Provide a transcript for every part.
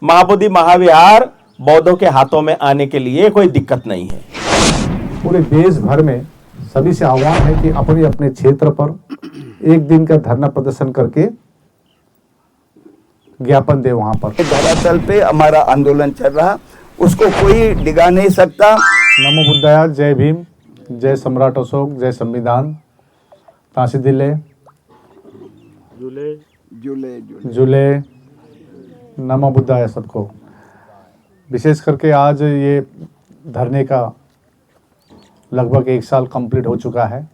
महाबोधि महाविहार बौद्धों के हाथों में आने के लिए कोई दिक्कत नहीं है। पूरे देश भर में सभी से आह्वान है कि अपने अपने क्षेत्र पर एक दिन का धरना प्रदर्शन करके ज्ञापन दे वहां पर। धरातल पे हमारा आंदोलन चल रहा, उसको कोई डिगा नहीं सकता। नमो बुद्धाय, जय भीम, जय सम्राट अशोक, जय संविधान, तासी दिले जुले। नमो बुद्धाय सबको। विशेष करके आज ये धरने का लगभग 1 साल कंप्लीट हो चुका है।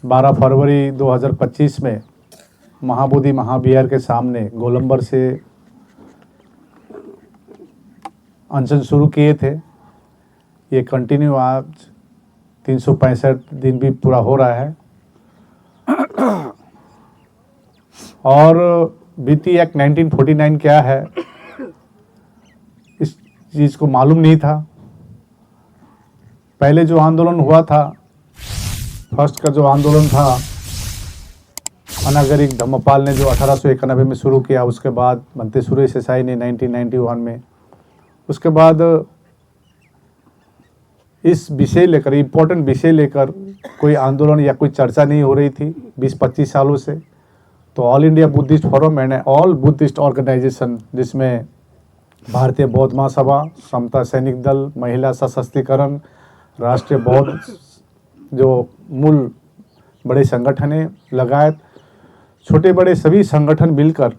12 फरवरी 2025 में महाबोधि महाविहार के सामने गोलंबर से अनशन शुरू किए थे। ये कंटिन्यू आज 365 दिन भी पूरा हो रहा है और बीटी एक्ट 1949 क्या है इस चीज़ को मालूम नहीं था। पहले जो आंदोलन हुआ था, फर्स्ट का जो आंदोलन था, अनागरिक धम्मपाल ने जो 1891 में शुरू किया, उसके बाद बनते सुरेश देसाई ने 1991 में, उसके बाद इस विषय लेकर, इम्पोर्टेंट विषय लेकर कोई आंदोलन या कोई चर्चा नहीं हो रही थी 20-25 सालों से। तो All India Buddhist Forum and All Buddhist Organisation, जिसमें भारतीय बौद्ध महासभा, समता सैनिक दल, महिला सशक्तिकरण, राष्ट्रीय बौद्ध जो मूल बड़े संगठन हैं, लगायत छोटे बड़े सभी संगठन मिलकर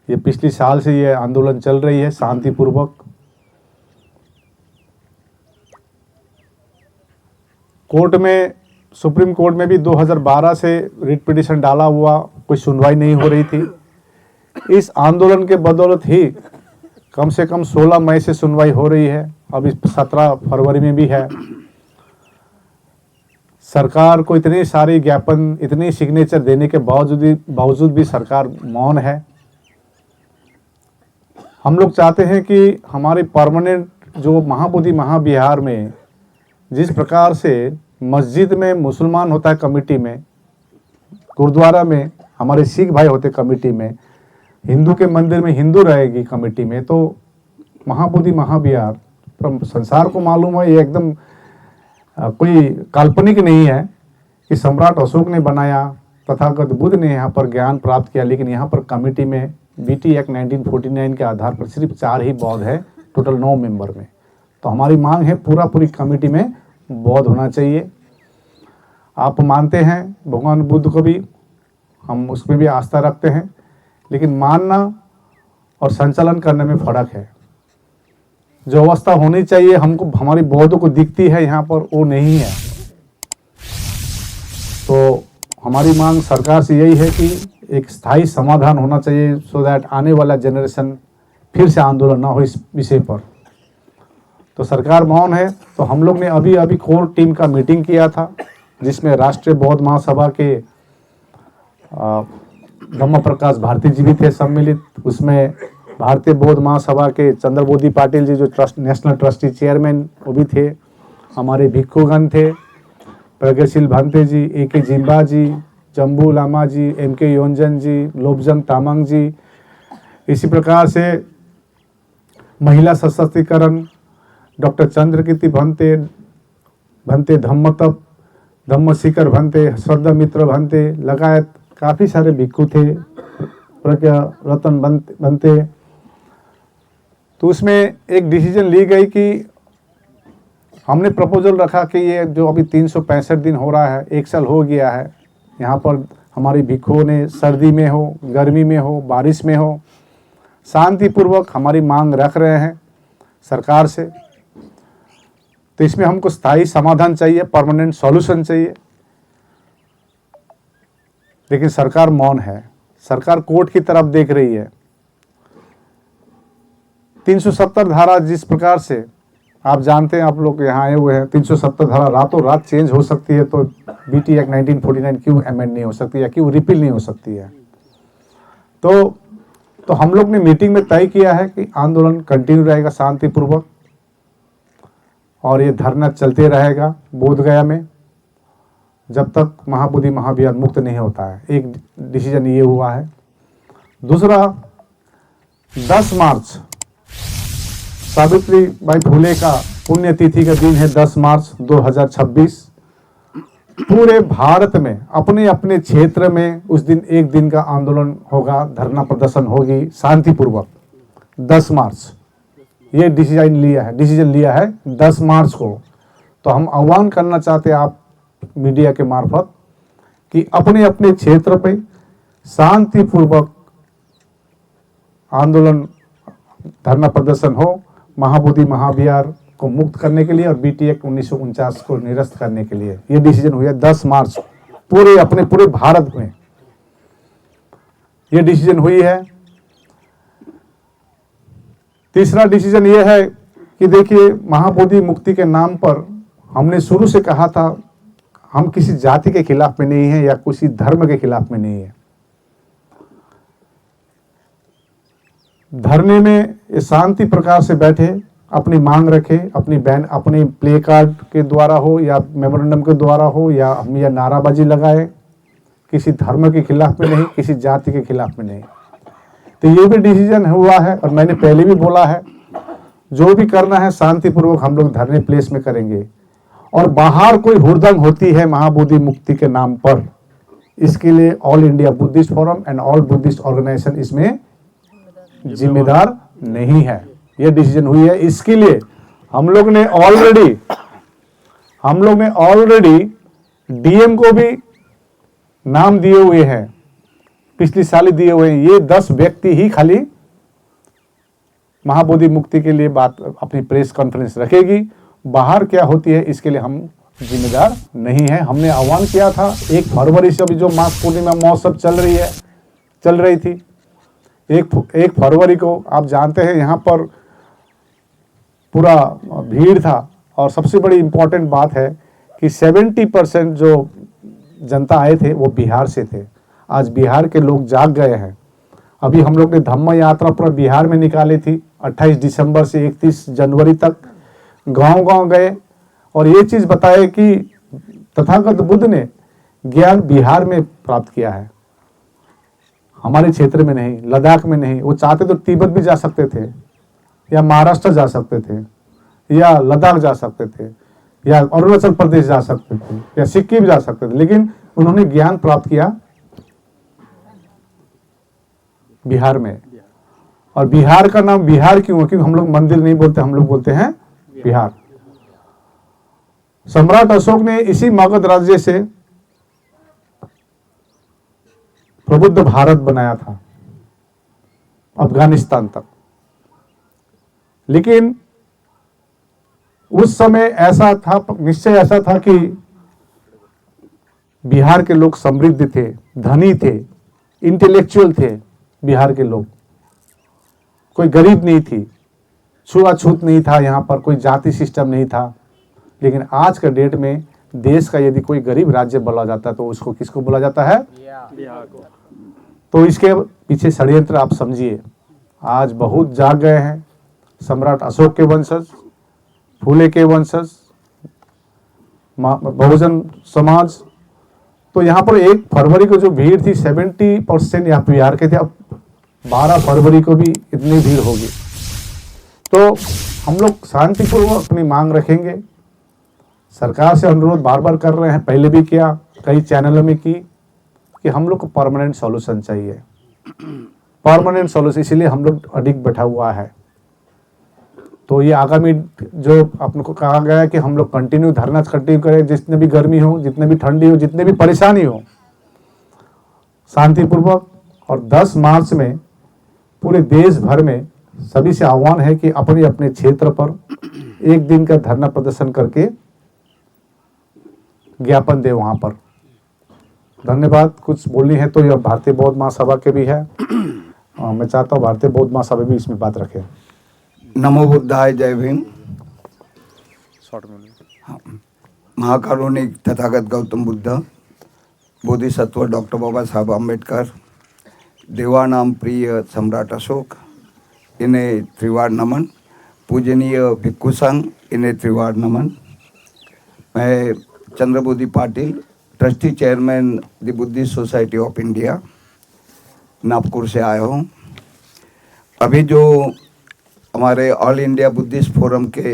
ये पिछले साल से ये आंदोलन चल रही है शांतिपूर्वक। कोर्ट में, सुप्रीम कोर्ट में भी 2012 से रिट पिटीशन डाला हुआ, कोई सुनवाई नहीं हो रही थी। इस आंदोलन के बदौलत ही कम से कम 16 मई से सुनवाई हो रही है। अभी 17 फरवरी में भी है। सरकार को इतने सारे ज्ञापन, इतने सिग्नेचर देने के बावजूद भी सरकार मौन है। हम लोग चाहते हैं कि हमारे परमानेंट जो महाबोधि महाविहार में जिस प्रकार से मस्जिद में मुसलमान होता है कमेटी में, गुरुद्वारा में हमारे सिख भाई होते कमेटी में, हिंदू के मंदिर में हिंदू रहेगी कमेटी में, तो महाबोधि महाविहार संसार को मालूम है ये एकदम कोई काल्पनिक नहीं है कि सम्राट अशोक ने बनाया, तथागत बुद्ध ने यहाँ पर ज्ञान प्राप्त किया, लेकिन यहाँ पर कमेटी में बीटी एक्ट 1949 के आधार पर सिर्फ 4 ही बौद्ध है टोटल 9 मेंबर में। तो हमारी मांग है पूरी कमेटी में बौद्ध होना चाहिए। आप मानते हैं भगवान बुद्ध को भी, हम उसमें भी आस्था रखते हैं, लेकिन मानना और संचालन करने में फ़र्क है। जो अवस्था होनी चाहिए हमको, हमारी बौद्धों को दिखती है यहाँ पर, वो नहीं है। तो हमारी मांग सरकार से यही है कि एक स्थायी समाधान होना चाहिए, सो दैट आने वाला जनरेशन फिर से आंदोलन ना हो इस विषय पर। तो सरकार मौन है। तो हम लोग ने अभी कोर टीम का मीटिंग किया था, जिसमें राष्ट्रीय बौद्ध महासभा के धम्म प्रकाश भारती जी भी थे सम्मिलित। उसमें भारतीय बौद्ध महासभा के चंद्रबोधि पाटिल जी जो नेशनल ट्रस्टी चेयरमैन, वो भी थे। हमारे भिक्षुगण थे, प्रज्ञाशील भांते जी, ए.के. जिम्बा जी, जम्बू लामा जी, एम.के. योंजन जी, लोबजंग तामांग जी। इसी प्रकार से महिला सशक्तिकरण, डॉक्टर चंद्रकीर्ति भंते, धम्मतप, धम्मशिखर भंते, श्रद्धा मित्र भंते, लगायत काफ़ी सारे भिक्षु थे, प्रज्ञा रतन भंते। तो उसमें एक डिसीजन ली गई कि हमने प्रपोजल रखा कि ये जो अभी 365 दिन हो रहा है, 1 साल हो गया है, यहाँ पर हमारी भिक्षुओं ने सर्दी में हो, गर्मी में हो, बारिश में हो, शांतिपूर्वक हमारी मांग रख रहे हैं सरकार से। तो इसमें हमको स्थायी समाधान चाहिए, परमानेंट सॉल्यूशन चाहिए, लेकिन सरकार मौन है। सरकार कोर्ट की तरफ देख रही है। 370 धारा जिस प्रकार से आप जानते हैं, आप लोग यहाँ आए हुए हैं, 370 धारा रातों रात चेंज हो सकती है, तो बीटी एक्ट 1949 क्यों अमेंड नहीं हो सकती या क्यों रिपील नहीं हो सकती है? तो हम लोग ने मीटिंग में तय किया है कि आंदोलन कंटिन्यू रहेगा शांतिपूर्वक, और ये धरना चलते रहेगा बोधगया में जब तक महाबोधि महाविहार मुक्त नहीं होता है। एक डिसीजन ये हुआ है। दूसरा, 10 मार्च सावित्री बाई फुले का पुण्यतिथि का दिन है। 10 मार्च 2026 पूरे भारत में अपने अपने क्षेत्र में उस दिन एक दिन का आंदोलन होगा, धरना प्रदर्शन होगी शांतिपूर्वक। 10 मार्च ये डिसीजन लिया है 10 मार्च को। तो हम आह्वान करना चाहते हैं आप मीडिया के मार्फत कि अपने अपने क्षेत्र पे शांतिपूर्वक आंदोलन धरना प्रदर्शन हो, महाबोधि महाविहार को मुक्त करने के लिए और बीटी एक्ट 1949 को निरस्त करने के लिए। ये डिसीजन हुआ 10 मार्च पूरे भारत में ये डिसीजन हुई है। तीसरा डिसीजन ये है कि देखिए, महाबोधि मुक्ति के नाम पर हमने शुरू से कहा था हम किसी जाति के खिलाफ में नहीं है या किसी धर्म के खिलाफ में नहीं है। धरने में शांति प्रकार से बैठे, अपनी मांग रखे, अपनी बैन अपने प्ले कार्ड के द्वारा हो या मेमोरेंडम के द्वारा हो या हम या नाराबाजी लगाए, किसी धर्म के खिलाफ में नहीं, किसी जाति के खिलाफ में नहीं। तो ये भी डिसीजन हुआ है और मैंने पहले भी बोला है जो भी करना है शांतिपूर्वक हम लोग धरने प्लेस में करेंगे। और बाहर कोई हुड़दंग होती है महाबोधि मुक्ति के नाम पर, इसके लिए All India Buddhist Forum and All Buddhist Organisation इसमें जिम्मेदार नहीं है। ये डिसीजन हुई है। इसके लिए हम लोग ने ऑलरेडी डीएम को भी नाम दिए हुए हैं, पिछली साल ही दिए हुए हैं। ये 10 व्यक्ति ही खाली महाबोधि मुक्ति के लिए बात अपनी प्रेस कॉन्फ्रेंस रखेगी। बाहर क्या होती है इसके लिए हम जिम्मेदार नहीं है। हमने आह्वान किया था 1 फरवरी से, अभी जो माघ पूर्णिमा महोत्सव चल रही थी 1 फरवरी को, आप जानते हैं यहाँ पर पूरा भीड़ था। और सबसे बड़ी इम्पोर्टेंट बात है कि 70% जो जनता आए थे वो बिहार से थे। आज बिहार के लोग जाग गए हैं। अभी हम लोग ने धम्म यात्रा पूरा बिहार में निकाली थी। 28 दिसंबर से 31 जनवरी तक गांव-गांव गए और ये चीज़ बताए कि तथागत बुद्ध ने ज्ञान बिहार में प्राप्त किया है, हमारे क्षेत्र में नहीं, लद्दाख में नहीं। वो चाहते तो तिब्बत भी जा सकते थे या महाराष्ट्र जा सकते थे या लद्दाख जा सकते थे या अरुणाचल प्रदेश जा सकते थे या सिक्किम जा सकते थे, लेकिन उन्होंने ज्ञान प्राप्त किया बिहार में। और बिहार का नाम बिहार क्यों है? क्योंकि हम लोग मंदिर नहीं बोलते, हम लोग बोलते हैं बिहार। सम्राट अशोक ने इसी मगध राज्य से प्रबुद्ध भारत बनाया था अफगानिस्तान तक। लेकिन उस समय ऐसा था, निश्चय ऐसा था कि बिहार के लोग समृद्ध थे, धनी थे, इंटेलेक्चुअल थे। बिहार के लोग, कोई गरीब नहीं थी, छुआछूत नहीं था, यहाँ पर कोई जाति सिस्टम नहीं था। लेकिन आज का डेट में देश का यदि कोई गरीब राज्य बोला जाता है तो उसको किसको बोला जाता है? बिहार को। तो इसके पीछे षड्यंत्र आप समझिए। आज बहुत जाग गए हैं सम्राट अशोक के वंशज, फूले के वंशज, बहुजन समाज। तो यहाँ पर 1 फरवरी को जो भीड़ थी 70% यहाँ बिहार के थे। अब 12 फरवरी को भी इतनी भीड़ होगी। तो हम लोग शांतिपूर्वक अपनी मांग रखेंगे। सरकार से अनुरोध बार बार कर रहे हैं, पहले भी किया, कई चैनलों में की, कि हम लोग को परमानेंट सॉल्यूशन चाहिए, परमानेंट सॉल्यूशन। इसीलिए हम लोग अडिग बैठा हुआ है। तो ये आगामी जो आपको कहा गया है कि हम लोग कंटिन्यू धरना कंटिन्यू करें, जितने भी गर्मी हो, जितने भी ठंडी हो, जितने भी परेशानी हो, शांतिपूर्वक। और 10 मार्च में पूरे देश भर में सभी से आह्वान है कि अपने अपने क्षेत्र पर एक दिन का धरना प्रदर्शन करके ज्ञापन दे वहां पर। धन्यवाद। कुछ बोलनी है तो यह भारतीय बौद्ध महासभा के भी है। मैं चाहता हूँ भारतीय बौद्ध महासभा भी इसमें बात रखे। नमो बुद्धाय, जय भीम। महाकारुणिक तथागत गौतम बुद्ध, बोधिसत्व डॉक्टर बाबा साहब आम्बेडकर, देवानाम प्रिय सम्राट अशोक, इन्हें त्रिवार नमन। पूजनीय भिक्खु संघ, इन्हें त्रिवार नमन। मैं Chandrabodhi Patil, trustee chairman the Buddhist society of India, Nagpur से आया हूँ। अभी जो हमारे ऑल इंडिया बुद्धिस्ट फोरम के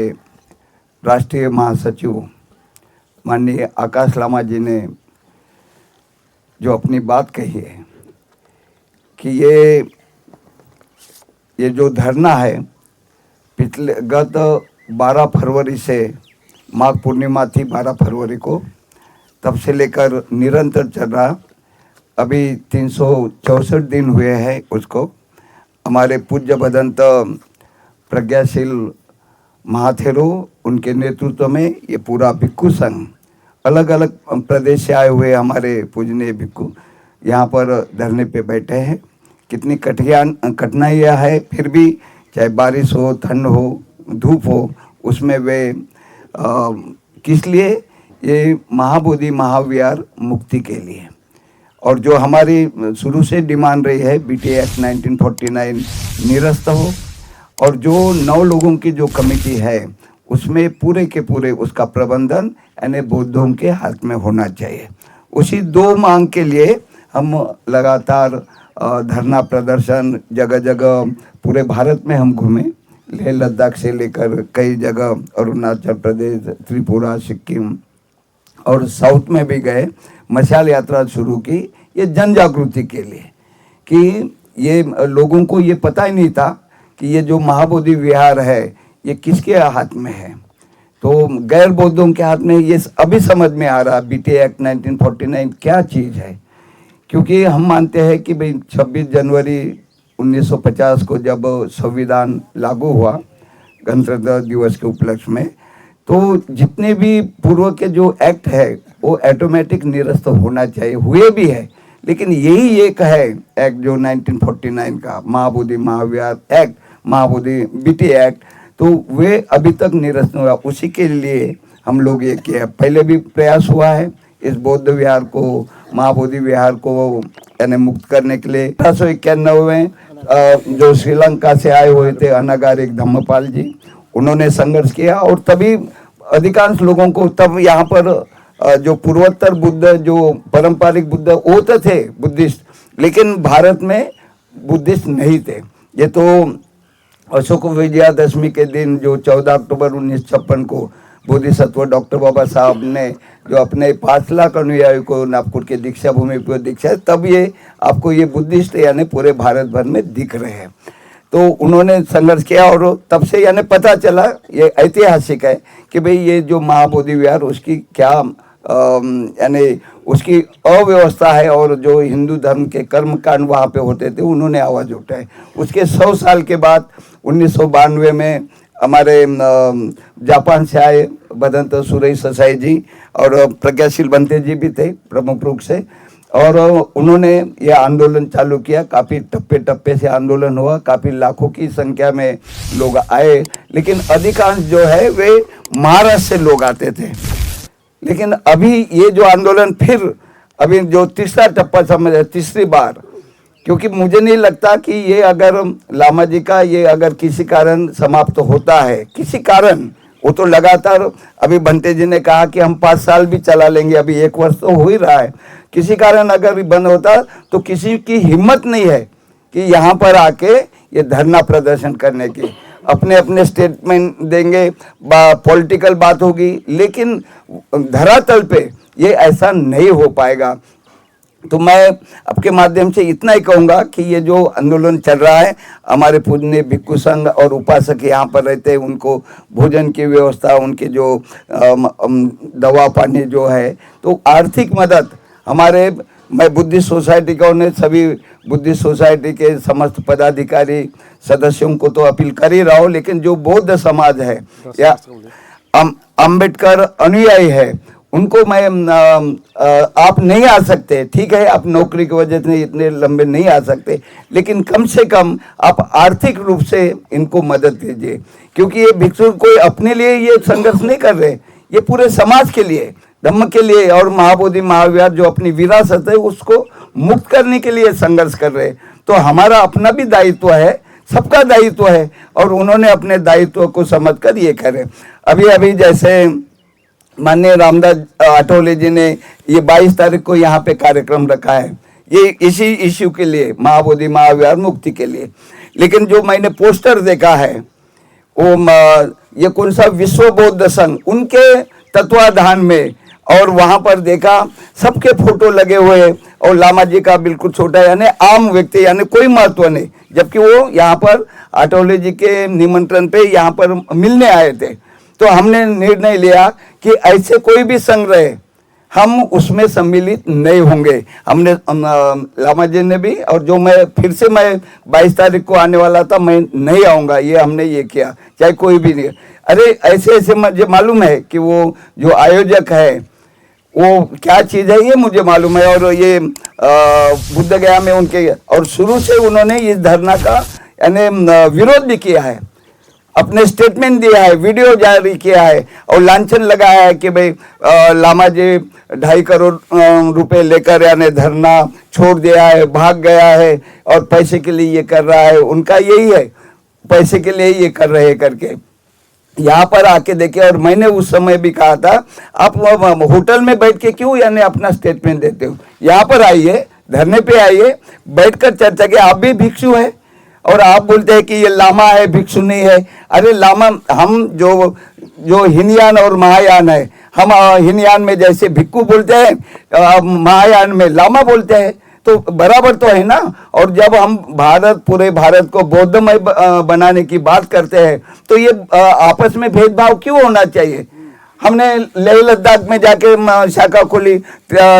राष्ट्रीय महासचिव माननीय आकाश लामा जी ने जो अपनी बात कही है कि ये जो धरना है पिछले गत 12 फरवरी से माघ पूर्णिमा थी 12 फरवरी को, तब से लेकर निरंतर चल रहा। अभी 364 दिन हुए हैं उसको। हमारे पूज्य भदंत प्रज्ञाशील महाथेरो उनके नेतृत्व में ये पूरा भिक्खु संघ, अलग अलग प्रदेश से आए हुए हमारे पूजनीय भिक्खु यहाँ पर धरने पे बैठे हैं। कितनी कठिनाइयाँ है, फिर भी चाहे बारिश हो, ठंड हो, धूप हो, उसमें वे किस लिए? ये महाबोधि महाविहार मुक्ति के लिए। और जो हमारी शुरू से डिमांड रही है BT एक्ट 1949 निरस्त हो, और जो 9 लोगों की जो कमेटी है उसमें पूरे के पूरे उसका प्रबंधन यानी बौद्धों के हाथ में होना चाहिए। उसी 2 मांग के लिए हम लगातार धरना प्रदर्शन जगह जगह पूरे भारत में हम घूमे, लेह लद्दाख से लेकर कई जगह, अरुणाचल प्रदेश, त्रिपुरा, सिक्किम और साउथ में भी गए। मशाल यात्रा शुरू की ये जन जागृति के लिए कि ये लोगों को ये पता ही नहीं था कि ये जो महाबोधि विहार है ये किसके हाथ में है। तो गैर बौद्धों के हाथ में ये अभी समझ में आ रहा BT एक्ट 1949 क्या चीज़ है। क्योंकि हम मानते हैं कि भाई 26 जनवरी 1950 को जब संविधान लागू हुआ गणतंत्र दिवस के उपलक्ष्य में, तो जितने भी पूर्व के जो एक्ट है वो ऑटोमेटिक निरस्त होना चाहिए, हुए भी है। लेकिन यही एक है एक्ट जो 1949 का महाबोधि महाविहार एक्ट, महाबोधि BT एक्ट, तो वे अभी तक निरस्त नहीं हुआ। उसी के लिए हम लोग ये किया। पहले भी प्रयास हुआ है इस बौद्ध विहार को, महाबोधि विहार को यानी मुक्त करने के लिए। 1891 में जो श्रीलंका से आए हुए थे अनागारिक धम्मपाल जी, उन्होंने संघर्ष किया और तभी अधिकांश लोगों को, तब यहाँ पर जो पूर्वोत्तर बुद्ध, जो पारंपरिक बुद्ध, वो तो थे बुद्धिस्ट, लेकिन भारत में बुद्धिस्ट नहीं थे। ये तो अशोक विजयादशमी के दिन जो 14 अक्टूबर 1956 को बोधिसत्व डॉक्टर बाबा साहब ने जो अपने 5 लाख अनुयायियों को नागपुर के दीक्षा भूमि पर दीक्षा, तब ये आपको ये बुद्धिस्ट यानी पूरे भारत भर में दिख रहे हैं। तो उन्होंने संघर्ष किया और तब से यानी पता चला, ये ऐतिहासिक है कि भाई ये जो महाबोधि विहार उसकी क्या यानी उसकी अव्यवस्था है, और जो हिंदू धर्म के कर्म कांड वहाँ पे होते थे उन्होंने आवाज़ उठाई। उसके 100 साल के बाद 1992 में हमारे जापान से आए भदंत सुरेश ससाई जी और प्रज्ञाशील बनते जी भी थे प्रमुख रूप से, और उन्होंने ये आंदोलन चालू किया। काफ़ी टप्पे टप्पे से आंदोलन हुआ, काफ़ी लाखों की संख्या में लोग आए, लेकिन अधिकांश जो है वे महाराष्ट्र से लोग आते थे। लेकिन अभी ये जो आंदोलन फिर अभी जो तीसरा टप्पा समझ, तीसरी बार, क्योंकि मुझे नहीं लगता कि ये अगर लामा जी का ये अगर किसी कारण समाप्त होता है, किसी कारण, वो तो लगातार, अभी भंते जी ने कहा कि हम 5 साल भी चला लेंगे, अभी 1 वर्ष तो हो ही रहा है। किसी कारण अगर बंद होता तो किसी की हिम्मत नहीं है कि यहाँ पर आके ये धरना प्रदर्शन करने की। अपने अपने स्टेटमेंट देंगे, पॉलिटिकल बात होगी, लेकिन धरातल पे ये ऐसा नहीं हो पाएगा। तो मैं आपके माध्यम से इतना ही कहूँगा कि ये जो आंदोलन चल रहा है, हमारे पूजनीय भिक्खु संघ और उपासक यहाँ पर रहते हैं, उनको भोजन की व्यवस्था, उनके जो दवा पानी जो है, तो आर्थिक मदद हमारे, मैं बुद्धिस्ट सोसाइटी का उन्हें सभी बुद्धिस्ट सोसाइटी के समस्त पदाधिकारी सदस्यों को तो अपील कर ही रहा हूँ, लेकिन जो बौद्ध समाज है या अम्बेडकर अनुयायी है उनको मैं आप नहीं आ सकते, ठीक है, आप नौकरी की वजह से इतने लंबे नहीं आ सकते, लेकिन कम से कम आप आर्थिक रूप से इनको मदद कीजिए। क्योंकि ये भिक्षु कोई अपने लिए ये संघर्ष नहीं कर रहे, ये पूरे समाज के लिए, धम्म के लिए, और महाबोधि महाविहार जो अपनी विरासत है उसको मुक्त करने के लिए संघर्ष कर रहे। तो हमारा अपना भी दायित्व है, सबका दायित्व है, और उन्होंने अपने दायित्व को समझकर ये करे। अभी अभी जैसे माननीय रामदास आठवले जी ने ये 22 तारीख को यहाँ पे कार्यक्रम रखा है, ये इसी इश्यू के लिए, महाबोधि महाविहार मुक्ति के लिए। लेकिन जो मैंने पोस्टर देखा है वो ये कौन सा विश्व बौद्ध संघ उनके तत्वाधान में, और वहां पर देखा सबके फोटो लगे हुए और लामा जी का बिल्कुल छोटा, यानी आम व्यक्ति, यानी कोई महत्व नहीं, जबकि वो यहाँ पर आठवले जी के निमंत्रण पे यहाँ पर मिलने आए थे। तो हमने निर्णय लिया कि ऐसे कोई भी संघ रहे हम उसमें सम्मिलित नहीं होंगे। हमने लामा जी ने भी, और जो मैं फिर से मैं 22 तारीख को आने वाला था, मैं नहीं आऊँगा, ये हमने ये किया, चाहे कोई भी नहीं। अरे ऐसे ऐसे मुझे मालूम है कि वो जो आयोजक है वो क्या चीज़ है, ये मुझे मालूम है। और ये बुद्ध गया में उनके, और शुरू से उन्होंने इस धरना का यानी विरोध भी किया है, अपने स्टेटमेंट दिया है, वीडियो जारी किया है और लांछन लगाया है कि भाई लामा जी 2.5 करोड़ रुपए लेकर यानी धरना छोड़ दिया है, भाग गया है और पैसे के लिए ये कर रहा है। उनका यही है, पैसे के लिए ये कर रहे हैं करके यहाँ पर आके देखे। और मैंने उस समय भी कहा था आप होटल में बैठ के क्यों यानी अपना स्टेटमेंट देते हो, यहाँ पर आइए, धरने पे आइए, बैठकर चर्चा की। आप भी भिक्षु है और आप बोलते हैं कि ये लामा है, भिक्षु नहीं है। अरे लामा, हम जो हिनयान और महायान है, हम हिनयान में जैसे भिक्खु बोलते हैं, महायान में लामा बोलते हैं, तो बराबर तो है ना। और जब हम पूरे भारत को बौद्धमय बनाने की बात करते हैं तो ये आपस में भेदभाव क्यों होना चाहिए। हमने लेह लद्दाख में जाके शाखा खोली,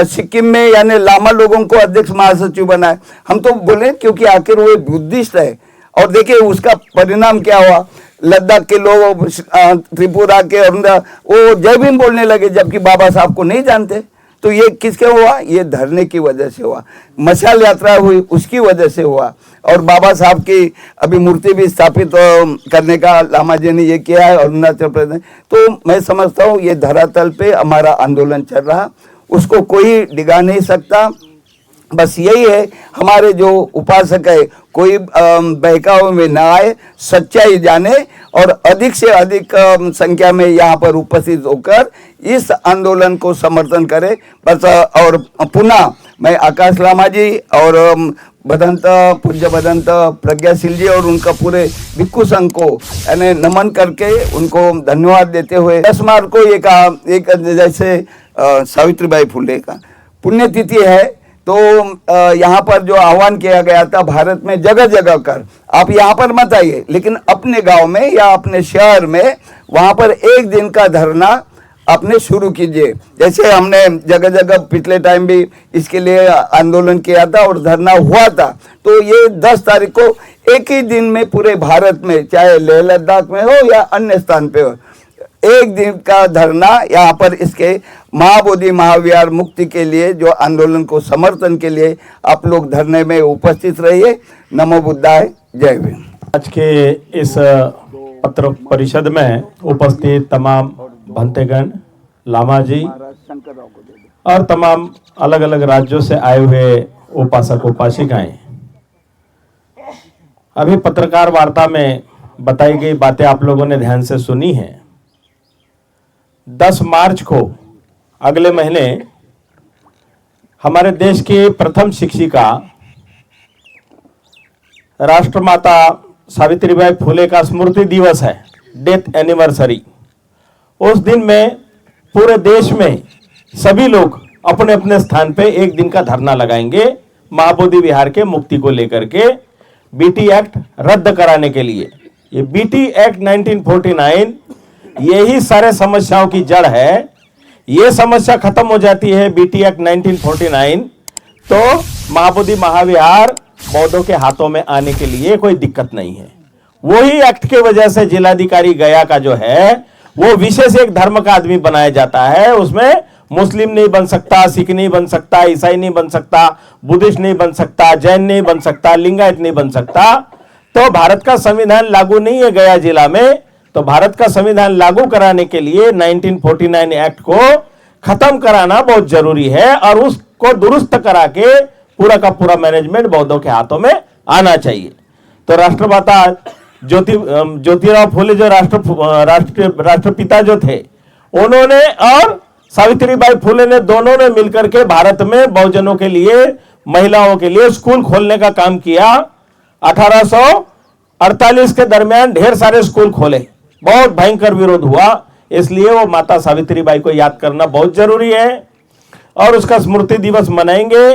सिक्किम में यानी लामा लोगों को अध्यक्ष महासचिव बनाए। हम तो बोले क्योंकि आखिर वो बुद्धिस्ट है, और देखिए उसका परिणाम क्या हुआ। लद्दाख के लोग, त्रिपुरा के अंदर वो जय भीम बोलने लगे, जबकि बाबा साहब को नहीं जानते। तो ये किसके हुआ, ये धरने की वजह से हुआ। मशाल यात्रा हुई उसकी वजह से हुआ, और बाबा साहब की अभी मूर्ति भी स्थापित करने का लामा जी ने ये किया है अरुणाचल प्रदेश। तो मैं समझता हूँ ये धरातल पे हमारा आंदोलन चल रहा, उसको कोई डिगा नहीं सकता। बस यही है, हमारे जो उपासक है कोई बहकावे में ना आए, सच्चाई जाने और अधिक से अधिक संख्या में यहाँ पर उपस्थित होकर इस आंदोलन को समर्थन करे। बस और पुनः मैं आकाश लामा जी और भदंत, पूज्य भदंत प्रज्ञाशील जी और उनका पूरे भिक्खु संघ को यानी नमन करके उनको धन्यवाद देते हुए 10 मार्च को एक जैसे सावित्रीबाई फुले का पुण्यतिथि है, तो यहाँ पर जो आह्वान किया गया था भारत में जगह जगह कर, आप यहाँ पर मत आइए, लेकिन अपने गांव में या अपने शहर में वहाँ पर एक दिन का धरना आपने शुरू कीजिए। जैसे हमने जगह जगह पिछले टाइम भी इसके लिए आंदोलन किया था और धरना हुआ था। तो ये 10 तारीख को एक ही दिन में पूरे भारत में, चाहे लेह लद्दाख में हो या अन्य स्थान पे हो, एक दिन का धरना यहाँ पर इसके महाबोधि महाविहार मुक्ति के लिए जो आंदोलन को समर्थन के लिए आप लोग धरने में उपस्थित रहिए। नमो बुद्धाय, जय भीम। आज के इस पत्र परिषद में उपस्थित तमाम भंतेगण, लामा जी और तमाम अलग अलग राज्यों से आए हुए उपासक उपासिकाएं, अभी पत्रकार वार्ता में बताई गई बातें आप लोगों ने ध्यान से सुनी हैं। 10 मार्च को अगले महीने हमारे देश की प्रथम शिक्षिका राष्ट्रमाता सावित्रीबाई फुले का स्मृति दिवस है, डेथ एनिवर्सरी। उस दिन में पूरे देश में सभी लोग अपने अपने स्थान पे एक दिन का धरना लगाएंगे महाबोधि विहार के मुक्ति को लेकर के, बीटी एक्ट रद्द कराने के लिए। ये बीटी एक्ट 1949 यही सारे समस्याओं की जड़ है। ये समस्या खत्म हो जाती है बीटी एक्ट 1949 तो महाबोधि महाविहार बौद्धों के हाथों में आने के लिए कोई दिक्कत नहीं है। वही एक्ट के वजह से जिलाधिकारी गया का जो है वो विशेष एक धर्म का आदमी बनाया जाता है। उसमें मुस्लिम नहीं बन सकता, सिख नहीं बन सकता, ईसाई नहीं बन सकता, बुद्धिस्ट नहीं बन सकता, जैन नहीं बन सकता, लिंगायत नहीं बन सकता। तो भारत का संविधान लागू नहीं है गया जिला में। तो भारत का संविधान लागू कराने के लिए 1949 एक्ट को खत्म कराना बहुत जरूरी है और उसको दुरुस्त करा के पूरा का पूरा मैनेजमेंट बौद्धों के हाथों में आना चाहिए। तो राष्ट्रमाता ज्योतिराव फुले जो राष्ट्रपिता जो थे उन्होंने और सावित्रीबाई फुले ने दोनों ने मिलकर के भारत में बहुजनों के लिए, महिलाओं के लिए स्कूल खोलने का काम किया। 48 के दरमियान ढेर सारे स्कूल खोले, बहुत भयंकर विरोध हुआ। इसलिए वो माता सावित्रीबाई को याद करना बहुत जरूरी है और उसका स्मृति दिवस मनाएंगे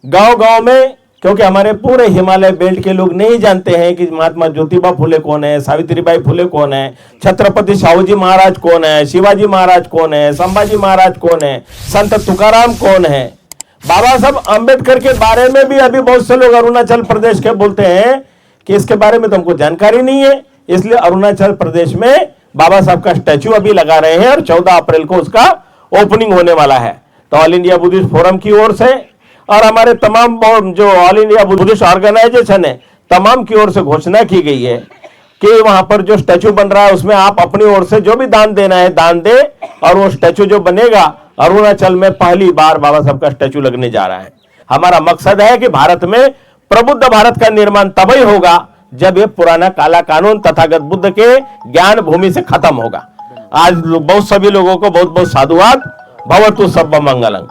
गांव गांव में, क्योंकि हमारे पूरे हिमालय बेल्ट के लोग नहीं जानते हैं कि महात्मा ज्योतिबा फुले कौन है, सावित्रीबाई फुले कौन है, छत्रपति शाहूजी महाराज कौन है, शिवाजी महाराज कौन है, संभाजी महाराज कौन है, संत तुकाराम कौन है। बाबा साहब अंबेडकर के बारे में भी अभी बहुत से लोग अरुणाचल प्रदेश के बोलते हैं कि इसके बारे में तुमको जानकारी नहीं है। इसलिए अरुणाचल प्रदेश में बाबा साहब का स्टैच्यू अभी लगा रहे हैं और 14 अप्रैल को उसका ओपनिंग होने वाला है। तो ऑल इंडिया बुद्धिस्ट फोरम की ओर से और हमारे तमाम जो ऑल इंडिया बुद्धिस्ट ऑर्गेनाइजेशन है तमाम की ओर से घोषणा की गई है कि वहां पर जो स्टैच्यू बन रहा है उसमें आप अपनी ओर से जो भी दान देना है दान दे, और वो स्टैच्यू जो बनेगा अरुणाचल में पहली बार बाबा साहब का स्टैच्यू लगने जा रहा है। हमारा मकसद है कि भारत में प्रबुद्ध भारत का निर्माण तभी होगा जब ये पुराना काला कानून तथागत बुद्ध के ज्ञान भूमि से खत्म होगा। आज बहुत सभी लोगों को बहुत बहुत साधुवाद। भवतु सब्बा मंगलम।